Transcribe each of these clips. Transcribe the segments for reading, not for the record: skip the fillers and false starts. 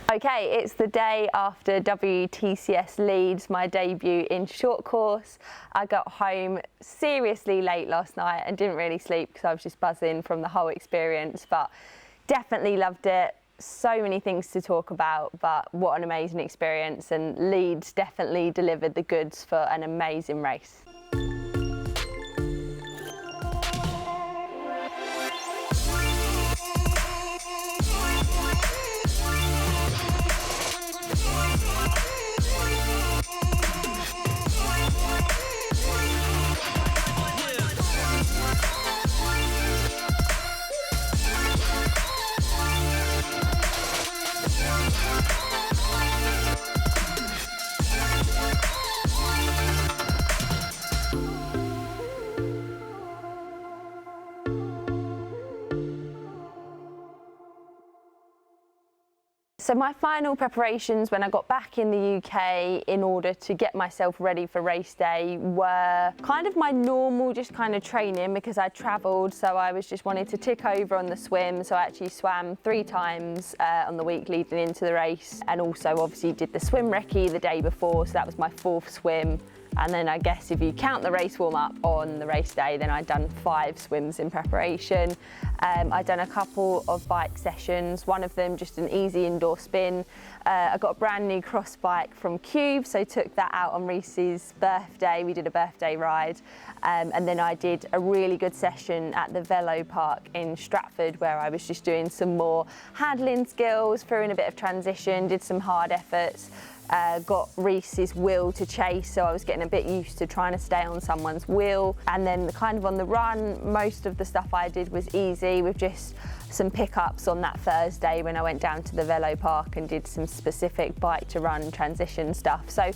Okay, it's the day after WTCS Leeds, my debut in short course. I got home seriously late last night and didn't really sleep because I was just buzzing from the whole experience, but definitely loved it. So many things to talk about, but what an amazing experience, and Leeds definitely delivered the goods for an amazing race. So my final preparations when I got back in the UK in order to get myself ready for race day were kind of my normal just kind of training, because I travelled, so I was just wanting to tick over on the swim. So I actually swam 3 times on the week leading into the race, and also obviously did the swim recce the day before, so that was my 4th swim. And then I guess if you count the race warm-up on the race day, then I'd done 5 swims in preparation. I'd done a couple of bike sessions, one of them just an easy indoor spin. I got a brand new cross bike from Cube, so took that out on Reese's birthday. We did a birthday ride. And then I did a really good session at the Velo Park in Stratford, where I was just doing some more handling skills, threw in a bit of transition, did some hard efforts. Got Reese's wheel to chase, so I was getting a bit used to trying to stay on someone's wheel. And then kind of on the run, most of the stuff I did was easy, with just some pickups on that Thursday when I went down to the Velo Park and did some specific bike to run transition stuff. So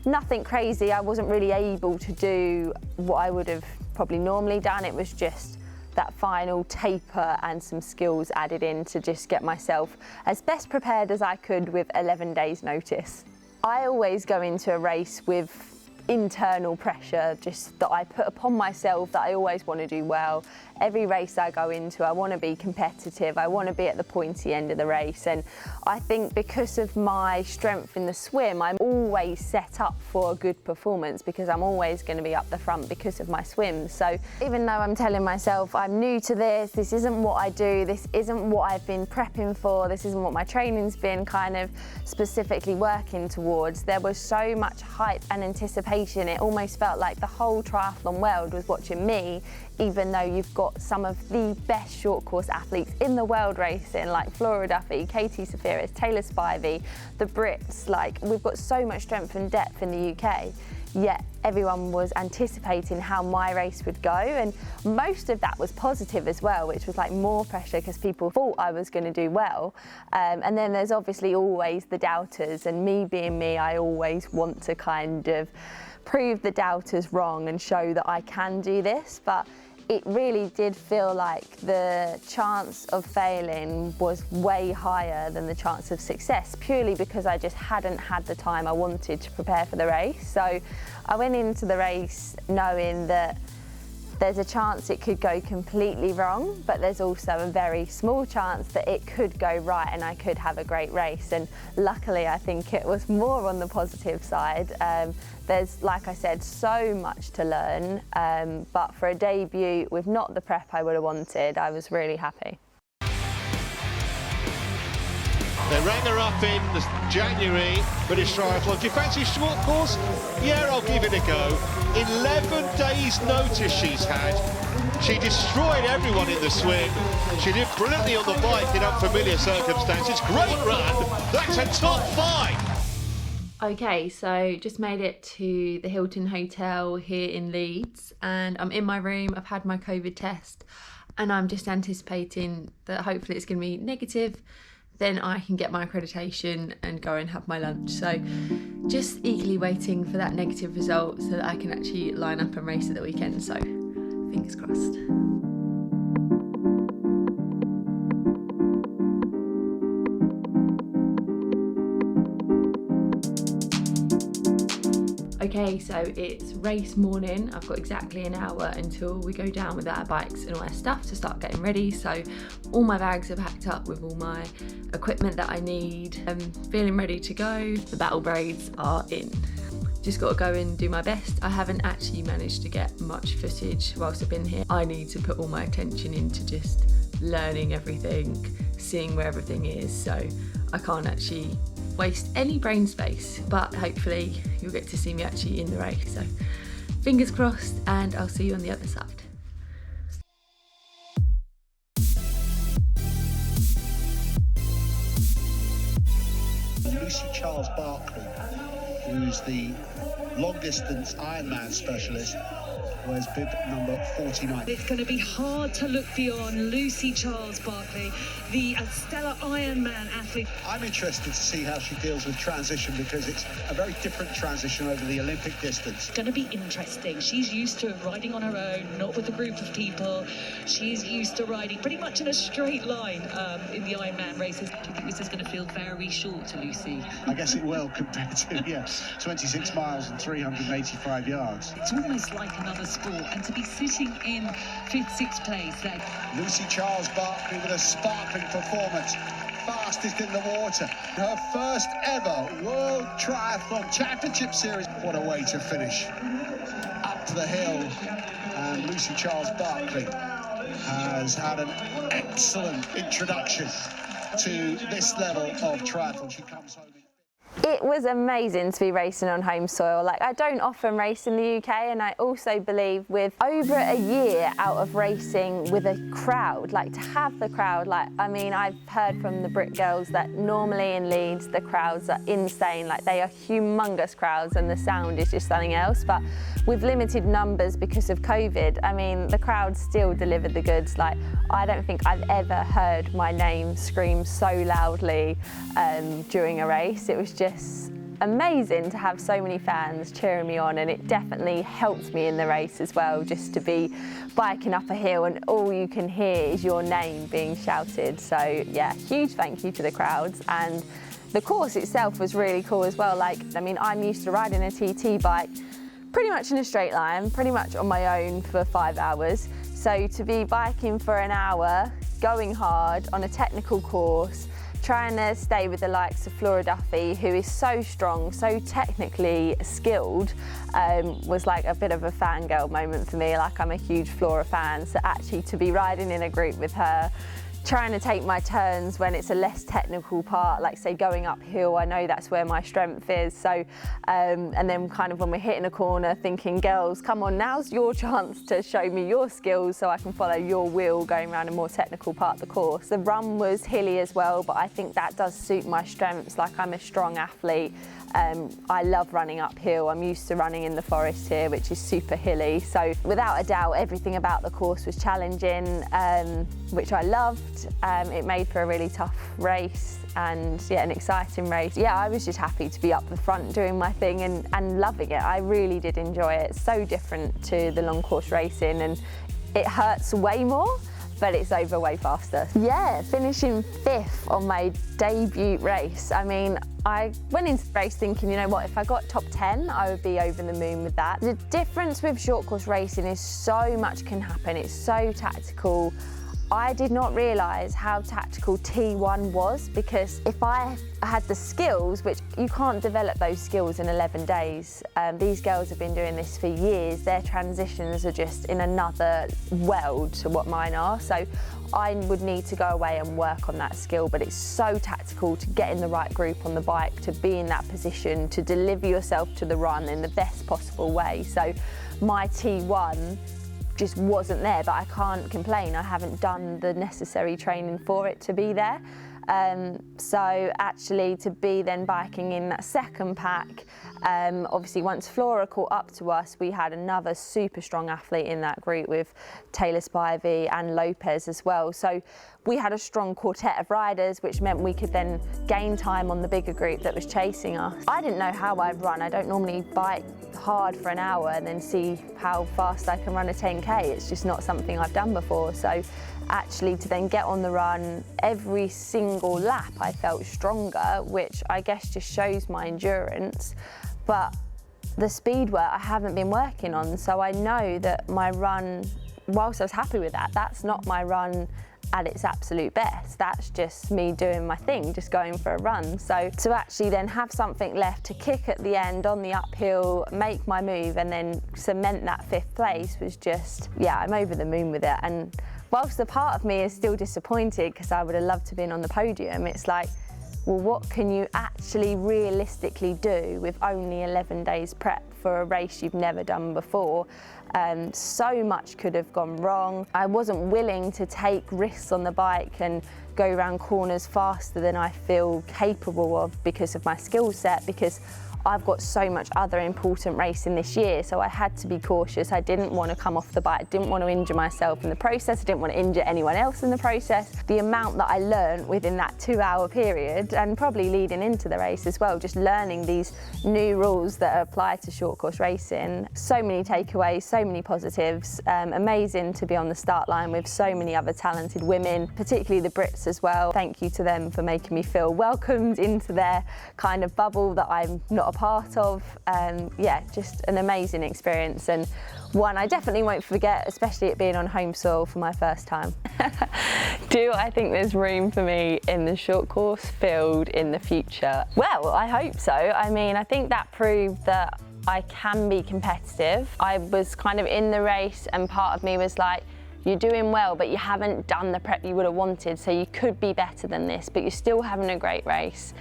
nothing crazy. I wasn't really able to do what I would have probably normally done. It was just that final taper and some skills added in to just get myself as best prepared as I could with 11 days notice. I always go into a race with internal pressure just that I put upon myself, that I always want to do well. Every race I go into, I want to be competitive. I want to be at the pointy end of the race. And I think because of my strength in the swim, I'm always set up for a good performance, because I'm always going to be up the front because of my swims. So even though I'm telling myself I'm new to this isn't what I do, this isn't what I've been prepping for, this isn't what my training's been kind of specifically working towards, there was so much hype and anticipation. It almost felt like the whole triathlon world was watching me, even though you've got some of the best short course athletes in the world racing, like Flora Duffy, Katie Safiris, Taylor Spivey, the Brits. Like, we've got so much strength and depth in the UK, yet everyone was anticipating how my race would go, and most of that was positive as well, which was like more pressure because people thought I was going to do well. And then there's obviously always the doubters, and me being me, I always want to kind of prove the doubters wrong and show that I can do this. But it really did feel like the chance of failing was way higher than the chance of success, purely because I just hadn't had the time I wanted to prepare for the race. So I went into the race knowing that there's a chance it could go completely wrong, but there's also a very small chance that it could go right and I could have a great race. And luckily, I think it was more on the positive side. There's, like I said, so much to learn, but for a debut with not the prep I would have wanted, I was really happy. They rang her up in January, British Triathlon. Do you fancy short course? Yeah, I'll give it a go. 11 days notice she's had. She destroyed everyone in the swim. She did brilliantly on the bike in unfamiliar circumstances. Great run. That's a top 5. Okay, so just made it to the Hilton Hotel here in Leeds, and I'm in my room. I've had my COVID test, and I'm just anticipating that hopefully it's going to be negative. Then I can get my accreditation and go and have my lunch. So just eagerly waiting for that negative result so that I can actually line up and race at the weekend. So fingers crossed. Okay, so it's race morning. I've got exactly an hour until we go down with our bikes and all our stuff to start getting ready. So all my bags are packed up with all my equipment that I need. I'm feeling ready to go. The battle braids are in. Just got to go and do my best. I haven't actually managed to get much footage whilst I've been here. I need to put all my attention into just learning everything, seeing where everything is, so I can't actually waste any brain space, but hopefully you'll get to see me actually in the race. So fingers crossed, and I'll see you on the other side. Lucy Charles-Barclay, who's the long distance Ironman specialist, wears bib number 49. It's going to be hard to look beyond Lucy Charles-Barclay, the stellar Ironman athlete. I'm interested to see how she deals with transition, because it's a very different transition over the Olympic distance. It's going to be interesting. She's used to riding on her own, not with a group of people. She's used to riding pretty much in a straight line in the Ironman races. Do you think this is going to feel very short to Lucy? I guess it will, compared to 26 miles and 385 yards. It's almost like another sport, and to be sitting in 5th, 6th place there. Lucy Charles-Barclay with a sparkling performance, fastest in the water. Her first ever World Triathlon Championship Series. What a way to finish. Up the hill, and Lucy Charles-Barclay has had an excellent introduction to this level of triathlon. She comes home. It was amazing to be racing on home soil. Like, I don't often race in the UK, and I also believe with over a year out of racing with a crowd, like to have the crowd, like, I mean, I've heard from the Brit girls that normally in Leeds the crowds are insane, like they are humongous crowds and the sound is just something else, but with limited numbers because of COVID, I mean, the crowd still delivered the goods. Like, I don't think I've ever heard my name screamed so loudly during a race. It was just amazing to have so many fans cheering me on, and it definitely helped me in the race as well, just to be biking up a hill and all you can hear is your name being shouted. So yeah, huge thank you to the crowds. And the course itself was really cool as well. Like, I mean, I'm used to riding a TT bike pretty much in a straight line, pretty much on my own for 5 hours. So to be biking for an hour, going hard on a technical course, trying to stay with the likes of Flora Duffy, who is so strong, so technically skilled, was like a bit of a fangirl moment for me. Like, I'm a huge Flora fan, so actually to be riding in a group with her, trying to take my turns when it's a less technical part, like say going uphill, I know that's where my strength is. So, and then kind of when we're hitting a corner thinking, girls, come on, now's your chance to show me your skills so I can follow your wheel going around a more technical part of the course. The run was hilly as well, but I think that does suit my strengths. Like, I'm a strong athlete. I love running uphill. I'm used to running in the forest here, which is super hilly. So without a doubt, everything about the course was challenging, which I loved. It made for a really tough race and yeah, an exciting race. Yeah, I was just happy to be up the front doing my thing and loving it. I really did enjoy it. It's so different to the long course racing, and it hurts way more, but it's over way faster. Yeah, finishing 5th on my debut race. I mean, I went into the race thinking, you know what, if I got top 10, I would be over the moon with that. The difference with short course racing is so much can happen. It's so tactical. I did not realise how tactical T1 was, because if I had the skills, which you can't develop those skills in 11 days. These girls have been doing this for years. Their transitions are just in another world to what mine are. So I would need to go away and work on that skill, but it's so tactical to get in the right group on the bike, to be in that position, to deliver yourself to the run in the best possible way. So my T1 just wasn't there, but I can't complain. I haven't done the necessary training for it to be there. So actually to be then biking in that second pack, obviously once Flora caught up to us, we had another super strong athlete in that group with Taylor Spivey and Lopez as well. So we had a strong quartet of riders, which meant we could then gain time on the bigger group that was chasing us. I didn't know how I'd run. I don't normally bike hard for an hour and then see how fast I can run a 10K. It's just not something I've done before. So actually to then get on the run, every single lap I felt stronger, which I guess just shows my endurance. But the speed work I haven't been working on, so I know that my run, whilst I was happy with that, that's not my run at its absolute best. That's just me doing my thing, just going for a run. So to actually then have something left to kick at the end on the uphill, make my move and then cement that 5th place was just, yeah, I'm over the moon with it. And whilst a part of me is still disappointed because I would have loved to have been on the podium, it's like, well, what can you actually realistically do with only 11 days prep for a race you've never done before? So much could have gone wrong. I wasn't willing to take risks on the bike and go around corners faster than I feel capable of because of my skill set, because I've got so much other important racing this year, so I had to be cautious. I didn't want to come off the bike, didn't want to injure myself in the process, I didn't want to injure anyone else in the process. The amount that I learned within that 2-hour period, and probably leading into the race as well, just learning these new rules that apply to short course racing. So many takeaways, so many positives. Amazing to be on the start line with so many other talented women, particularly the Brits as well. Thank you to them for making me feel welcomed into their kind of bubble that I'm not a part of. Yeah, just an amazing experience, and one I definitely won't forget, especially it being on home soil for my first time. Do I think there's room for me in the short course field in the future? Well, I hope so. I mean, I think that proved that I can be competitive. I was kind of in the race and part of me was like, you're doing well, but you haven't done the prep you would have wanted, so you could be better than this, but you're still having a great race.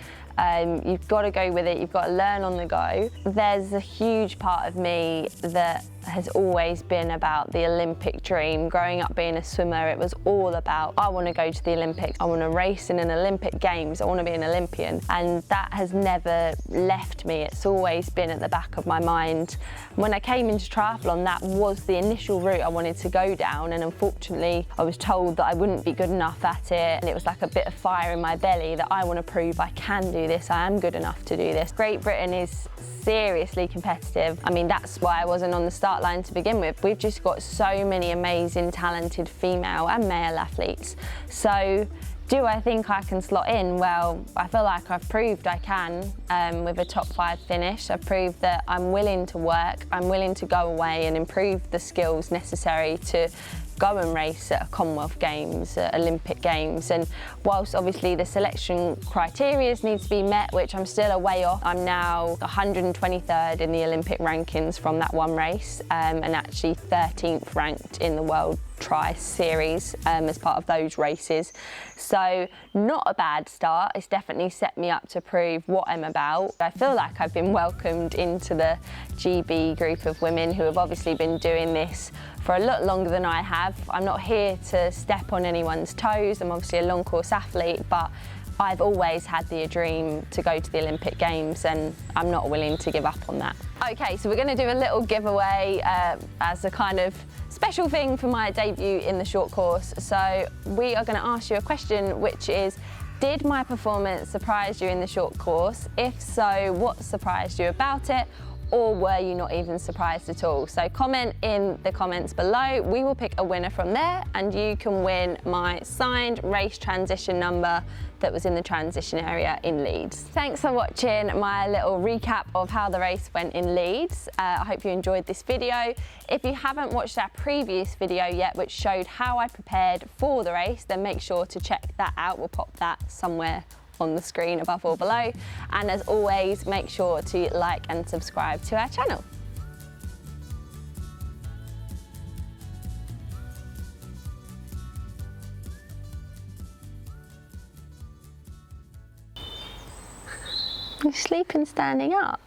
You've got to go with it, you've got to learn on the go. There's a huge part of me that has always been about the Olympic dream. Growing up being a swimmer, it was all about, I want to go to the Olympics, I want to race in an Olympic Games, I want to be an Olympian. And that has never left me. It's always been at the back of my mind. When I came into triathlon, that was the initial route I wanted to go down, and unfortunately, I was told that I wouldn't be good enough at it, and it was like a bit of fire in my belly that I want to prove I can do this, I am good enough to do this. Great Britain is seriously competitive. I mean, that's why I wasn't on the start line to begin with. We've just got so many amazing, talented female and male athletes. So do I think I can slot in? Well, I feel like I've proved I can with a top 5 finish. I've proved that I'm willing to work, I'm willing to go away and improve the skills necessary to go and race at a Commonwealth Games, at Olympic Games. And whilst obviously the selection criteria needs to be met, which I'm still a way off, I'm now 123rd in the Olympic rankings from that one race, and actually 13th ranked in the World Tri Series as part of those races. So not a bad start. It's definitely set me up to prove what I'm about. I feel like I've been welcomed into the GB group of women who have obviously been doing this for a lot longer than I have. I'm not here to step on anyone's toes. I'm obviously a long course athlete, but I've always had the dream to go to the Olympic Games, and I'm not willing to give up on that. Okay, so we're going to do a little giveaway as a kind of special thing for my debut in the short course. So we are going to ask you a question, which is, did my performance surprise you in the short course? If so, what surprised you about it? Or were you not even surprised at all? So comment in the comments below. We will pick a winner from there, and you can win my signed race transition number that was in the transition area in Leeds. Thanks for watching my little recap of how the race went in Leeds. I hope you enjoyed this video. If you haven't watched our previous video yet, which showed how I prepared for the race, then make sure to check that out. We'll pop that somewhere on the screen above or below. And as always, make sure to like and subscribe to our channel. You're sleeping standing up.